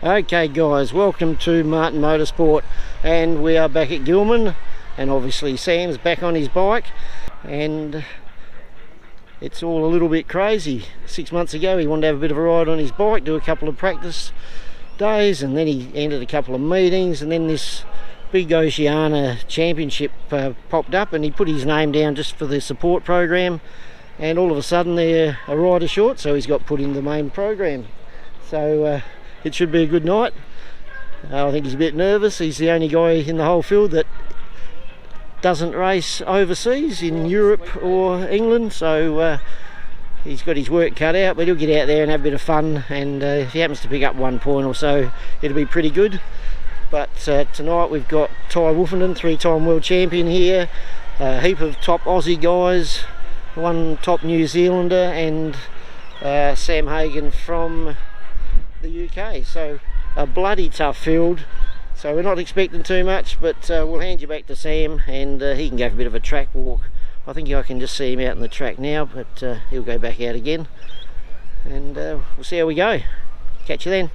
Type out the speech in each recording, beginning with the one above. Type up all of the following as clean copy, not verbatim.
Okay guys, welcome to Martin Motorsport, and we are back at Gilman, and obviously Sam's back on his bike, and it's all a little bit crazy. 6 months ago he wanted to have a bit of a ride on his bike, do a couple of practice days, and then he entered a couple of meetings, and then this big Oceania Championship popped up, and he put his name down just for the support program, and all of a sudden they're a rider short, so he's got put in the main program. So it should be a good night. I think he's a bit nervous. He's the only guy in the whole field that doesn't race overseas in Europe or England, so he's got his work cut out, but he'll get out there and have a bit of fun, and if he happens to pick up 1 point or so, it'll be pretty good. But tonight we've got Ty Wolfenden, 3-time world champion here, a heap of top Aussie guys, one top New Zealander, and Sam Hagan from the UK. So a bloody tough field, so we're not expecting too much, but we'll hand you back to Sam, and he can go for a bit of a track walk. I think I can just see him out in the track now, but he'll go back out again, and we'll see how we go. Catch you then.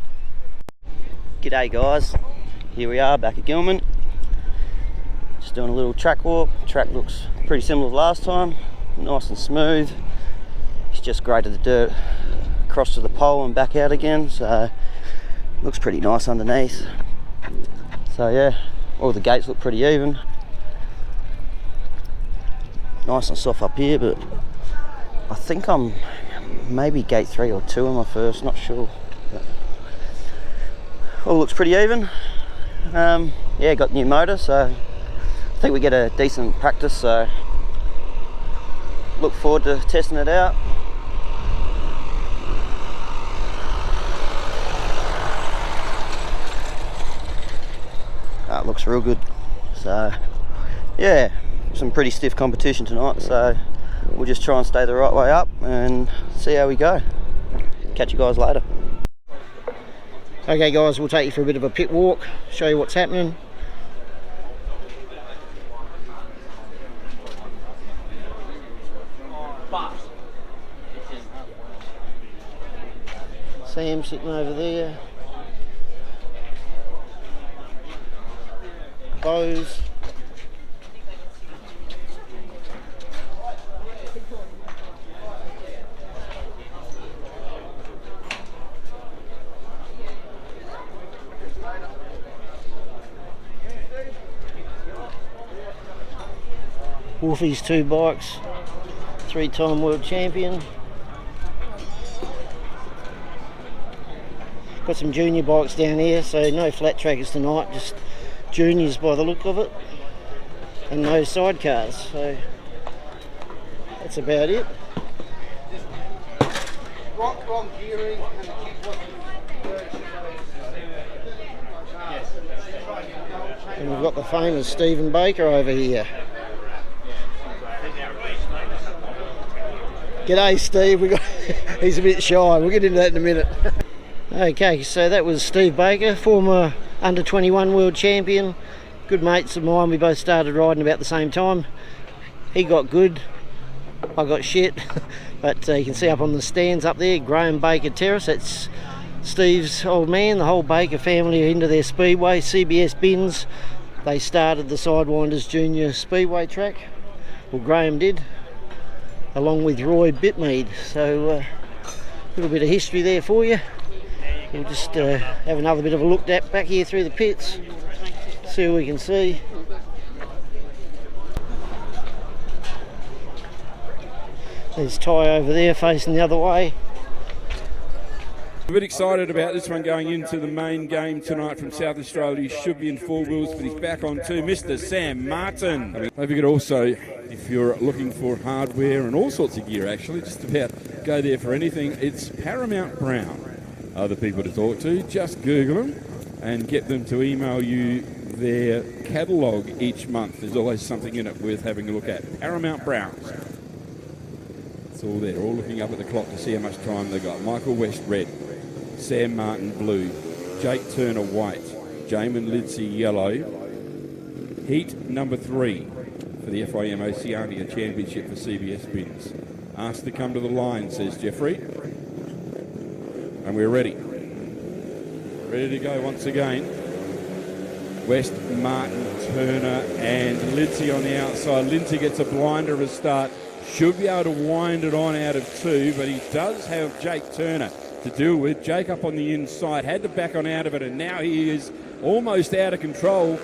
G'day guys, here we are back at Gilman, just doing a little track walk. Track looks pretty similar to last time, nice and smooth. It's just graded the dirt across to the pole and back out again, so looks pretty nice underneath. So yeah, all the gates look pretty even, nice and soft up here, but I think I'm maybe gate 3 or 2 on my first, not sure, but all looks pretty even. Yeah, got new motor, so I think we get a decent practice, so look forward to testing it out. It looks real good. So yeah, some pretty stiff competition tonight, so we'll just try and stay the right way up and see how we go. Catch you guys later. Okay guys, we'll take you for a bit of a pit walk, show you what's happening. Sam sitting over there. Bose. Wolfie's 2 bikes, 3-time world champion. Got some junior bikes down here, so no flat trackers tonight, just juniors by the look of it, and no sidecars, so that's about it. Wrong gearing, and we've got the famous Stephen Baker over here. G'day Steve, he's a bit shy, we'll get into that in a minute. Okay, so that was Steve Baker, former under 21 world champion, good mates of mine. We both started riding about the same time. He got good, I got shit, but you can see up on the stands up there, Graham Baker Terrace, that's Steve's old man. The whole Baker family are into their speedway, CBS bins. They started the Sidewinders Junior Speedway track, well Graham did, along with Roy Bitmead, so a little bit of history there for you. We'll just have another bit of a look at back here through the pits, see what we can see. There's Ty over there facing the other way. A bit excited about this one going into the main game tonight from South Australia. He should be in 4 wheels, but he's back on 2. Mr. Sam Martin. If you could also, if you're looking for hardware and all sorts of gear actually, just about go there for anything, it's Paramount Brown. Other people to talk to, just Google them and get them to email you their catalogue each month. There's always something in it worth having a look at. Paramount Browns. It's all there, all looking up at the clock to see how much time they got. Michael West red, Sam Martin blue, Jake Turner white, Jamin Lidsey yellow. Heat number 3 for the FIM Oceania Championship for CBS bins. Asked to come to the line, says Jeffrey. And we're ready. ready to go once again. West, Martin, Turner and Lindsay on the outside. Lindsay gets a blinder of a start. Should be able to wind it on out of 2, but he does have Jake Turner to deal with. Jake up on the inside, had to back on out of it, and now he is almost out of control,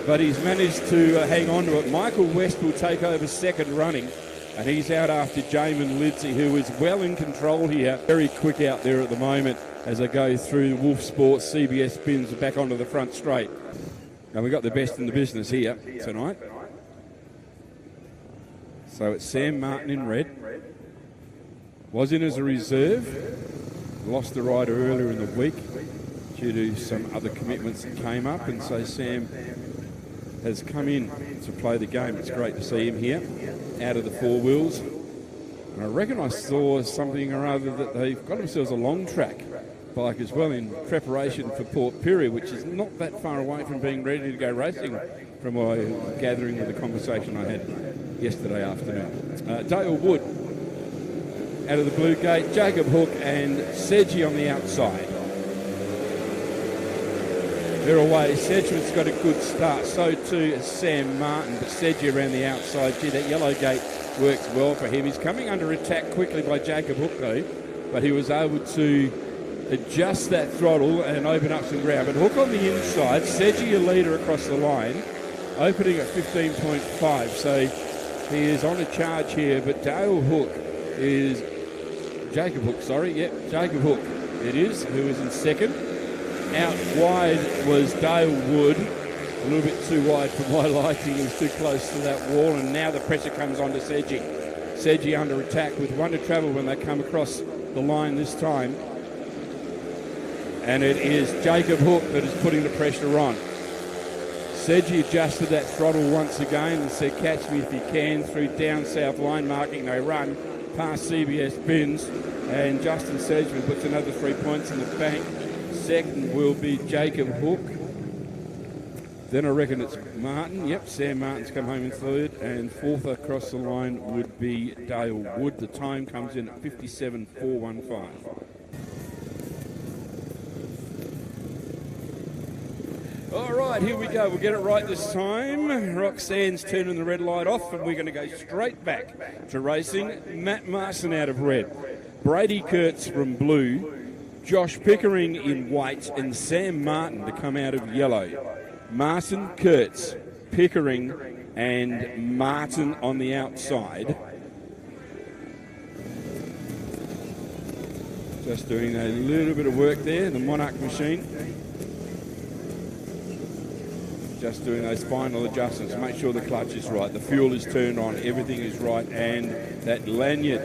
but he's managed to hang on to it. Michael West will take over second running, and he's out after Jamin Lindsay, who is well in control here. Very quick out there at the moment as I go through the Wolf Sports CBS spins back onto the front straight. And we've got the best in the business here tonight. So it's Sam Martin in red. Was in as a reserve. Lost the rider earlier in the week due to some other commitments that came up. And so Sam has come in to play the game. It's great to see him here out of the 4 wheels. And I reckon I saw something or other that they've got themselves a long track bike as well in preparation for Port Pirie, which is not that far away from being ready to go racing from my gathering with the conversation I had yesterday afternoon. Dale Wood out of the blue gate, Jacob Hook and Sedgie on the outside. They're away. Sedgwick's got a good start, so too is Sam Martin, but Sedgie around the outside. Gee, that yellow gate works well for him. He's coming under attack quickly by Jacob Hook though, but he was able to adjust that throttle and open up some ground. But Hook on the inside, Sedgie a leader across the line, opening at 15.5, so he is on a charge here, but Jacob Hook, Jacob Hook it is, who is in second. Out wide was Dale Wood, a little bit too wide for my liking. He was too close to that wall, and now the pressure comes on to Sedgie. Sedgie under attack with 1 to travel when they come across the line this time. And it is Jacob Hook that is putting the pressure on. Sedgie adjusted that throttle once again and said, catch me if you can, through down south line marking. They run past CBS bins, and Justin Sedgman puts another 3 points in the bank. Second will be Jacob Hook. Then I reckon it's Martin. Yep, Sam Martin's come home in third, and fourth across the line would be Dale Wood. The time comes in at 57.415. All right, here we go. We'll get it right this time. Roxanne's turning the red light off, and we're going to go straight back to racing. Matt Marson out of red, Brady Kurtz from blue, Josh Pickering in white, and Sam Martin to come out of yellow. Marson, Kurtz, Pickering, and Martin on the outside. Just doing a little bit of work there, the Monarch machine. Just doing those final adjustments to make sure the clutch is right, the fuel is turned on, everything is right, and that lanyard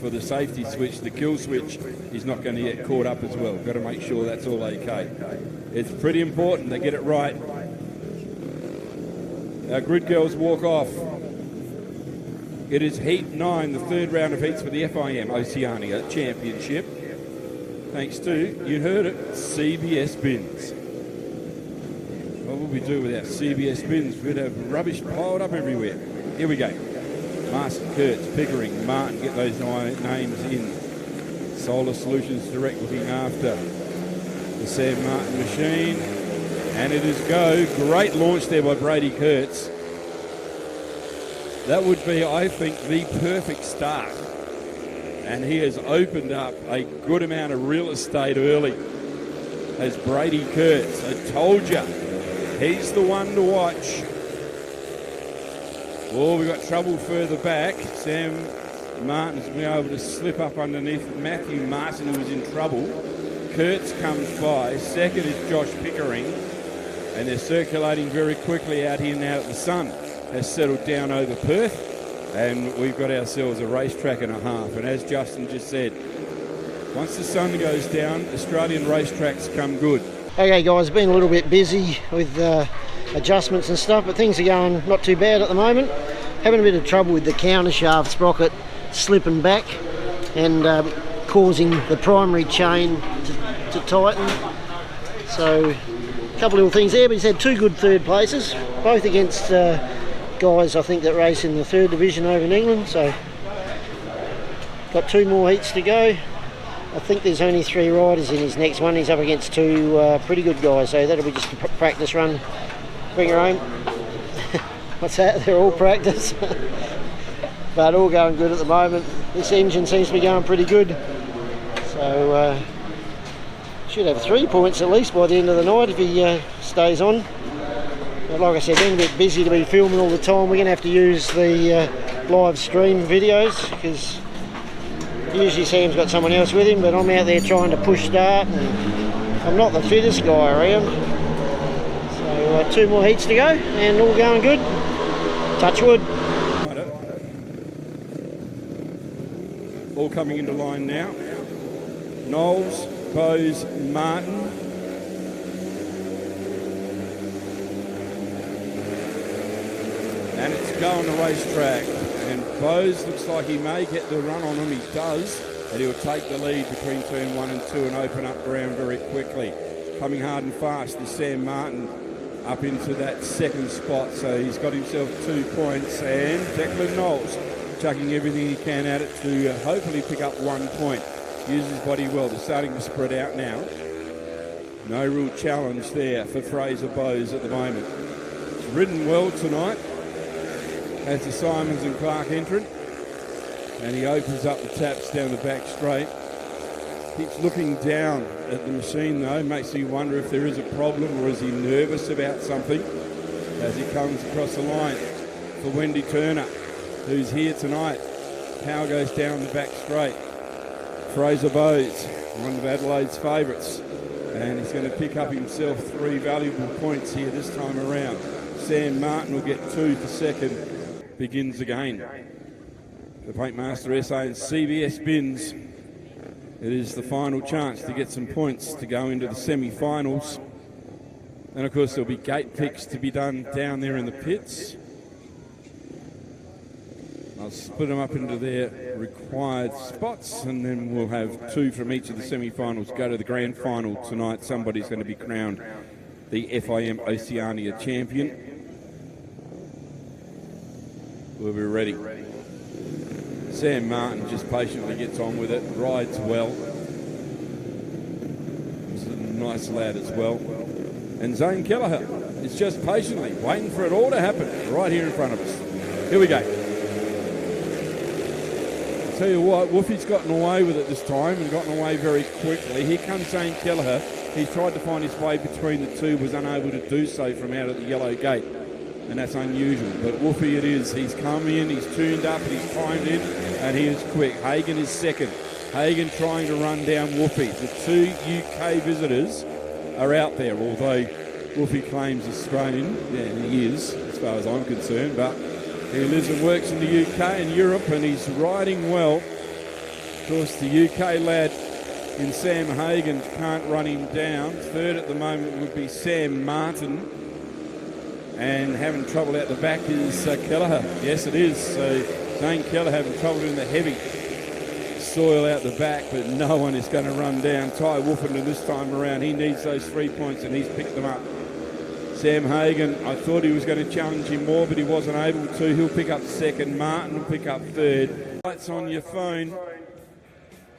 for the safety switch, the kill switch, is not going to get caught up as well. Got to make sure that's all okay. It's pretty important they get it right. Our grid girls walk off. It is Heat 9, the third round of heats for the FIM Oceania Championship. Thanks to, you heard it, CBS bins. What would we do without CBS bins? We'd have rubbish piled up everywhere. Here we go. Marson, Kurtz, Pickering, Martin, get those names in. Solar Solutions Direct looking after the Sam Martin machine. And it is go. Great launch there by Brady Kurtz. That would be, I think, the perfect start. And he has opened up a good amount of real estate early as Brady Kurtz. I told you, he's the one to watch. Oh, we've got trouble further back. Sam Martin's been able to slip up underneath Matthew Martin, who was in trouble. Kurtz comes by. Second is Josh Pickering. And they're circulating very quickly out here now that the sun has settled down over Perth. And we've got ourselves a racetrack and a half. And as Justin just said, once the sun goes down, Australian racetracks come good. Okay guys, been a little bit busy with adjustments and stuff, but things are going not too bad at the moment. Having a bit of trouble with the counter shaft sprocket slipping back and causing the primary chain to tighten. So a couple of little things there, but he's had 2 good third places, both against guys I think that race in the 3rd division over in England. So got 2 more heats to go. I think there's only 3 riders in his next one. He's up against 2 pretty good guys, so that'll be just a practice run. Bring her home. What's that? They're all practice. But all going good at the moment. This engine seems to be going pretty good. So should have 3 points at least by the end of the night if he stays on. But like I said, being a bit busy to be filming all the time, we're going to have to use the live stream videos, because usually Sam's got someone else with him, but I'm out there trying to push start and I'm not the fittest guy around. So 2 more heats to go and all going good. Touch wood. All coming into line now. Knowles, Bose, Martin. And it's go on the racetrack. And Bose looks like he may get the run on him. He does. And he'll take the lead between turn 1 and 2 and open up ground very quickly. Coming hard and fast is Sam Martin up into that 2nd spot. So he's got himself 2 points. And Declan Knowles chucking everything he can at it to hopefully pick up 1 point. Uses his body well. They're starting to spread out now. No real challenge there for Fraser Bose at the moment. It's ridden well tonight. As the Simons and Clark entrant, and he opens up the taps down the back straight. Keeps looking down at the machine though, makes me wonder if there is a problem or is he nervous about something as he comes across the line for Wendy Turner, who's here tonight. Power goes down the back straight. Fraser Bose, one of Adelaide's favourites, and he's going to pick up himself 3 valuable points here this time around. Sam Martin will get 2 for 2nd. Begins again. The Paintmaster SA and CBS bins. It is the final chance to get some points to go into the semi-finals. And of course there'll be gate picks to be done down there in the pits. I'll split them up into their required spots, and then we'll have 2 from each of the semi-finals go to the grand final tonight. Somebody's going to be crowned the FIM Oceania champion. We'll be ready. Sam Martin just patiently gets on with it, rides well. He's a nice lad as well. And Zane Kelleher is just patiently waiting for it all to happen right here in front of us. Here we go. I'll tell you what, Woofy's gotten away with it this time and gotten away very quickly. Here comes Zane Kelleher. He tried to find his way between the 2, was unable to do so from out of the yellow gate. And that's unusual, but Woofy it is. He's come in, he's tuned up, he's timed in, and he is quick. Hagen is 2nd. Hagen trying to run down Woofy. The 2 UK visitors are out there, although Woofy claims Australian. Yeah, he is, as far as I'm concerned, but he lives and works in the UK and Europe, and he's riding well. Of course, the UK lad in Sam Hagen can't run him down. 3rd at the moment would be Sam Martin. And having trouble out the back is Kelleher. Yes, it is. So Zane Kelleher having trouble in the heavy soil out the back, but no one is going to run down Ty Woofenden this time around. He needs those 3 points, and he's picked them up. Sam Hagen, I thought he was going to challenge him more, but he wasn't able to. He'll pick up 2nd. Martin will pick up 3rd. Lights on your phone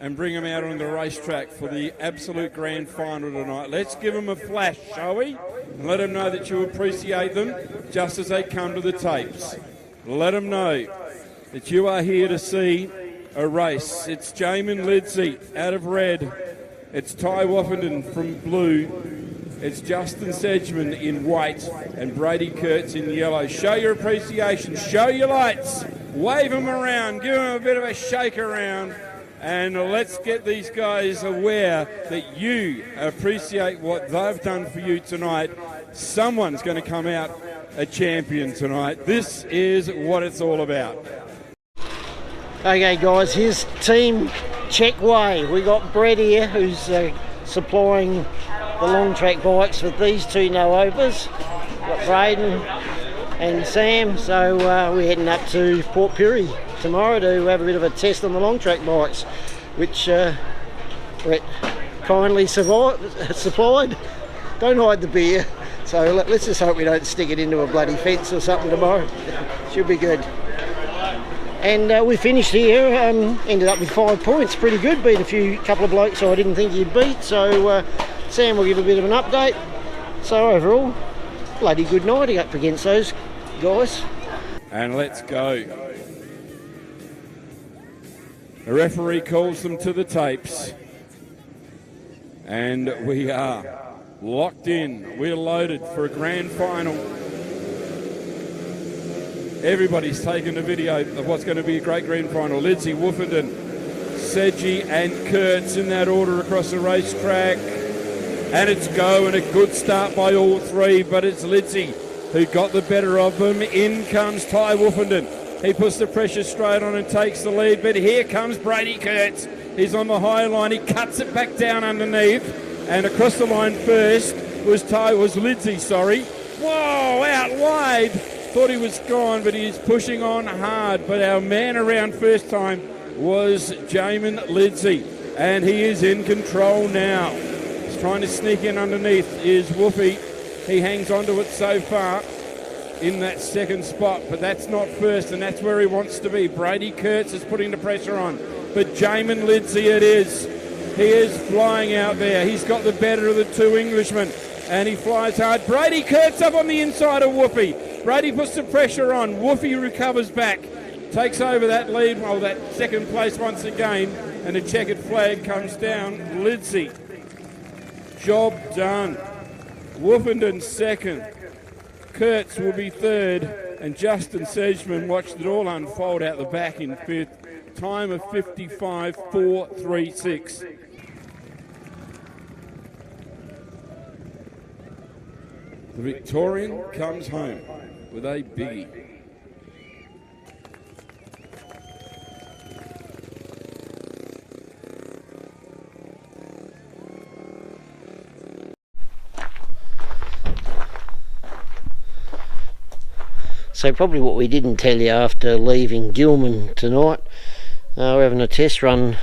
and bring them out on the racetrack for the absolute grand final tonight. Let's give them a flash, shall we? And let them know that you appreciate them just as they come to the tapes. Let them know that you are here to see a race. It's Jamin Lidsey out of red. It's Ty Woffenden from blue. It's Justin Sedgman in white and Brady Kurtz in yellow. Show your appreciation. Show your lights. Wave them around. Give them a bit of a shake around. And let's get these guys aware that you appreciate what they've done for you tonight. Someone's going to come out a champion tonight. This is what it's all about. Okay guys, here's team check way. We got Brett here who's supplying the long track bikes for these 2 no-overs. Got Braden and Sam, so we're heading up to Port Pirie tomorrow to have a bit of a test on the long track bikes, which Brett kindly supplied. Don't hide the beer. So let's just hope we don't stick it into a bloody fence or something tomorrow. Should be good. And we finished here, ended up with 5 points, pretty good, beat a couple of blokes I didn't think he'd beat, so Sam will give a bit of an update. So overall, bloody good night up against those guys. And let's go. The referee calls them to the tapes. And we are locked in. We're loaded for a grand final. Everybody's taken a video of what's going to be a great grand final. Lidsey, Woofenden, Sedgy and Kurtz in that order across the racetrack. And it's go, and a good start by all three, but it's Lidsey who got the better of them. In comes Ty Woofenden. He puts the pressure straight on and takes the lead, but here comes Brady Kurtz. He's on the high line. He cuts it back down underneath, and across the line first was Lidsey, sorry. Whoa, out wide. Thought he was gone, but he's pushing on hard. But our man around first time was Jamin Lidsey, and he is in control now. He's trying to sneak in underneath is Woofy. He hangs onto it so far in that second spot, but that's not first, and that's where he wants to be. Brady Kurtz is putting the pressure on, but Jamin Lidsey it is. He is flying out there. He's got the better of the two Englishmen, and he flies hard. Brady Kurtz up on the inside of Woofy. Brady puts the pressure on. Woofy recovers back, takes over that lead, well, that second place once again, and a checkered flag comes down. Lidsey, job done. Woofenden second. Kurtz will be third, and Justin Sedgman watched it all unfold out the back in fifth. Time of 55.436. The Victorian comes home with a biggie. So probably what we didn't tell you after leaving Gilman tonight, we're having a test run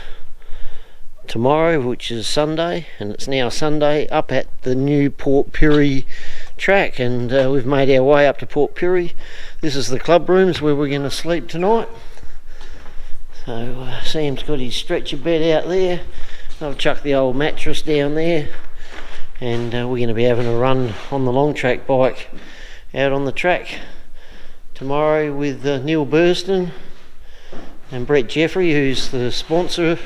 tomorrow, which is Sunday, and it's now Sunday, up at the new Port Pirie track, and we've made our way up to Port Pirie. This is the club rooms where we're going to sleep tonight. So Sam's got his stretcher bed out there. I've chucked the old mattress down there, and we're going to be having a run on the long track bike out on the track tomorrow with Neil Burston and Brett Jeffrey, who's the sponsor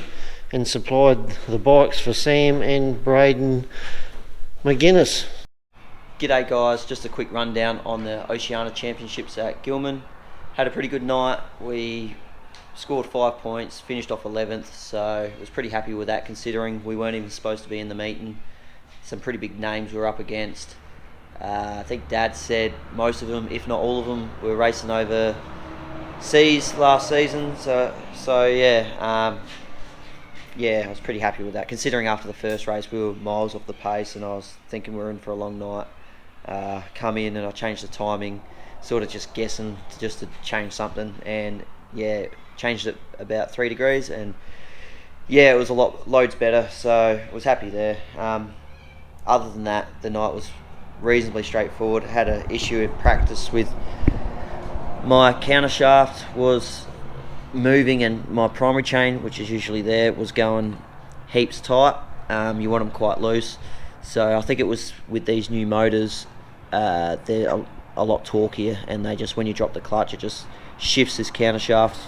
and supplied the bikes for Sam and Braden McGuinness. G'day guys, just a quick rundown on the Oceania Championships at Gilman. Had a pretty good night. We scored 5 points, finished off 11th, so I was pretty happy with that considering we weren't even supposed to be in the meeting. Some pretty big names we were up against. I think Dad said most of them, if not all of them, were racing overseas last season. So yeah, I was pretty happy with that. Considering after the first race we were miles off the pace, and I was thinking we were in for a long night. Come in and I changed the timing, sort of just guessing to change something, and yeah, changed it about 3 degrees, and yeah, it was loads better. So I was happy there. Other than that, the night was reasonably straightforward. Had an issue in practice with my counter shaft was moving, and my primary chain, which is usually there, was going heaps tight. You want them quite loose, so I think it was with these new motors, they're a lot torquier, and they just, when you drop the clutch, it just shifts this counter shaft.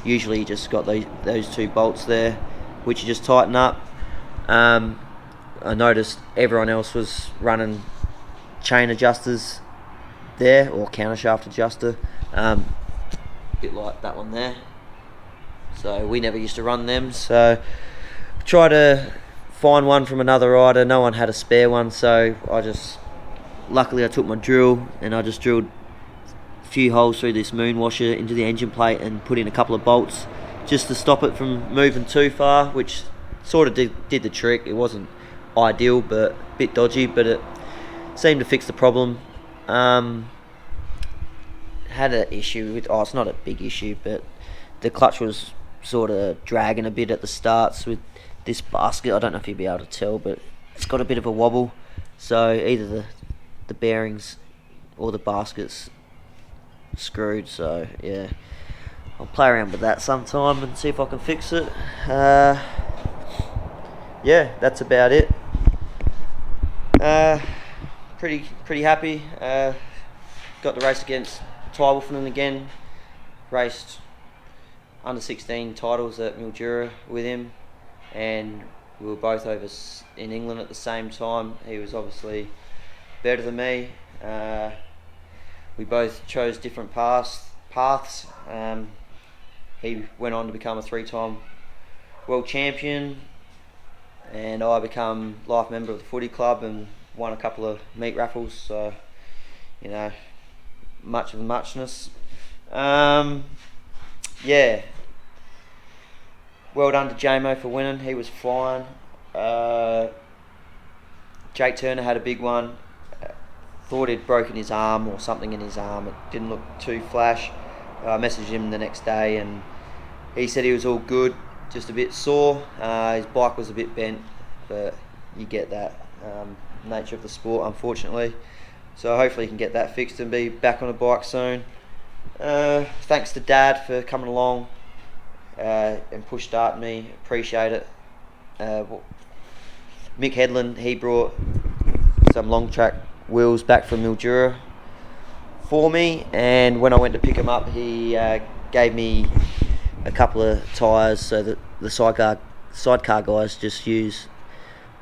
Usually you just got those two bolts there, which you just tighten up. I noticed everyone else was running chain adjusters there, or counter shaft adjuster, a bit like that one there. So we never used to run them, so try to find one from another rider. No one had a spare one, so luckily I took my drill and I just drilled a few holes through this moon washer into the engine plate and put in a couple of bolts just to stop it from moving too far, which sort of did the trick. It wasn't ideal, but a bit dodgy, but it seemed to fix the problem. Had an issue with, it's not a big issue, but the clutch was sort of dragging a bit at the starts with this basket. I don't know if you'll be able to tell, but it's got a bit of a wobble, so either the bearings or the basket's screwed. So yeah, I'll play around with that sometime and see if I can fix it. Yeah, that's about it. Pretty happy. Got the race against Ty Wolfenden again. Raced under 16 titles at Mildura with him, and we were both over in England at the same time. He was obviously better than me. We both chose different paths. He went on to become a 3-time world champion, and I become life member of the footy club and won a couple of meat raffles, so you know, much of the muchness. Yeah, well done to JMO for winning. He was flying. Jake Turner had a big one. Thought he'd broken his arm or something in his arm. It didn't look too flash. I messaged him the next day and he said he was all good, just a bit sore. His bike was a bit bent, but you get that. Nature of the sport, unfortunately. So hopefully he can get that fixed and be back on a bike soon. Thanks to Dad for coming along and push starting me. Appreciate it. Mick Headland, he brought some long track wheels back from Mildura for me, and when I went to pick him up, he gave me a couple of tyres so that the sidecar guys just use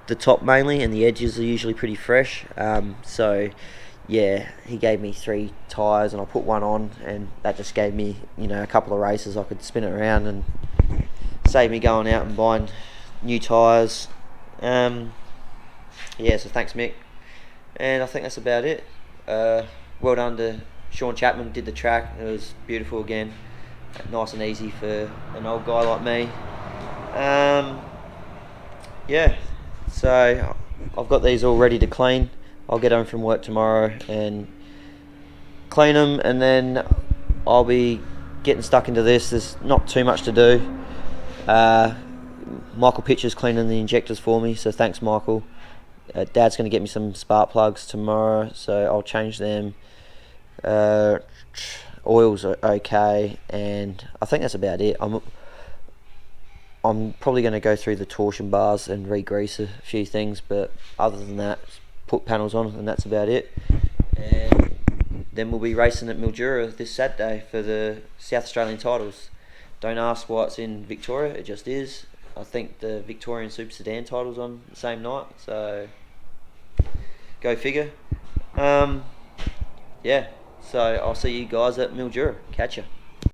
the top mainly, and the edges are usually pretty fresh. So yeah, he gave me 3 tyres and I put one on, and that just gave me, you know, a couple of races I could spin it around and save me going out and buying new tyres. Yeah, so thanks Mick, and I think that's about it. Well done to Sean Chapman, did the track. It was beautiful again, nice and easy for an old guy like me. Yeah, so I've got these all ready to clean. I'll get home from work tomorrow and clean them, and then I'll be getting stuck into this. There's not too much to do. Michael Pitcher's cleaning the injectors for me, so thanks Michael. Dad's going to get me some spark plugs tomorrow, so I'll change them. Oils are okay, and I think that's about it. I'm probably going to go through the torsion bars and re-grease a few things, but other than that, put panels on, and that's about it. And then we'll be racing at Mildura this Saturday for the South Australian titles. Don't ask why it's in Victoria, it just is. I think the Victorian Super Sedan title's on the same night, so go figure. Yeah, so I'll see you guys at Mildura. Catch ya.